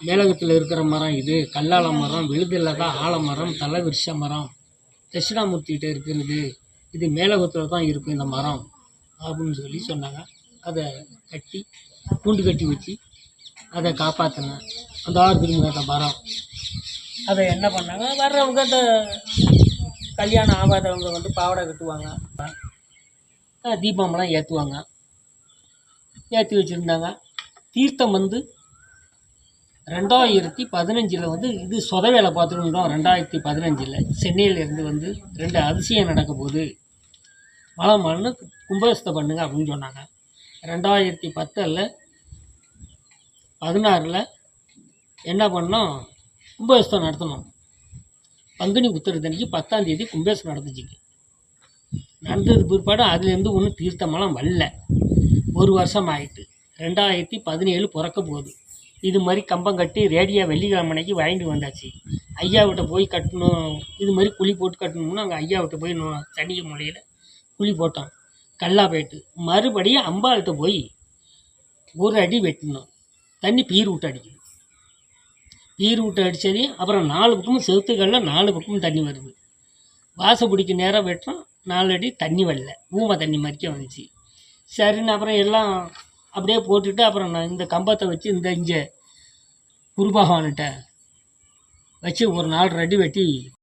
மேலகத்தில் இருக்கிற மரம் இது கல்லால மரம், விழுதில்லாத ஆலமரம், தலவிருஷ மரம், தட்சிணாமூர்த்திகிட்ட இருக்கிறது. இது மேலகத்தில் தான் இருக்கும் இந்த மரம் அப்படின்னு சொல்லி சொன்னாங்க. அதை கட்டி கூண்டு கட்டி வச்சு அதை காப்பாற்றினேன். அந்த 6 திருமுகத்த மரம். அதை என்ன பண்ணாங்க, வர்றவங்க அந்த கல்யாணம் ஆகாதவங்க வந்து பாவாடை கட்டுவாங்க, தீபம்லாம் ஏற்றுவாங்க. ஏற்றி வச்சுருந்தாங்க. தீர்த்தம் வந்து 2015 வந்து இது சொத வேலை பார்த்துருந்தோம். 2015 சென்னையிலேருந்து வந்து 2 அதிசயம் நடக்க போகுது, மழை மண்ணு கும்பகஸ்தை பண்ணுங்க அப்படின்னு சொன்னாங்க. 2010 16 என்ன பண்ணோம், கும்பகஸ்தம் நடத்தணும். பங்குனி உத்திரத்தன்னைக்கு 10ஆம் தேதி கும்பகஸ்தம் நடந்துச்சுங்க. நடந்தது பிற்பாடு அதுலேருந்து ஒன்றும் தீர்த்தமெல்லாம் வரல. 1 வருஷம் ஆகிட்டு 2017 பிறக்க போகுது. இது மாதிரி கம்பம் கட்டி ரேடியோ வெள்ளிக்கிழமைக்கு வாங்கிட்டு வந்தாச்சு. ஐயாவிட்ட போய் கட்டணும், இது மாதிரி குழி போட்டு கட்டணும்னு அங்கே ஐயாவிட்ட போய் தண்ணிக்கு முறையில் குழி போட்டோம். கல்லா போயிட்டு மறுபடியும் அம்பாள்கிட்ட போய் 1 அடி வெட்டணும். தண்ணி பீர் விட்டு அடிக்குது. பீர் விட்டு அடித்தது அப்புறம் 4 பக்கமும் செவுத்துக்களில் 4 பக்கமும் தண்ணி வருது. வாசப்பிடிக்கு நேராக வெட்டுறோம், 4 அடி தண்ணி வரல, ஊமை தண்ணி மாதிரிக்கே வந்துச்சு. சரின்னு அப்புறம் எல்லாம் அப்படியே போட்டுட்டு அப்புறம் நான் இந்த கம்பத்தை வச்சு இங்கே குருபகவான்கிட்ட வச்சு ஒரு 4 அடி வெட்டி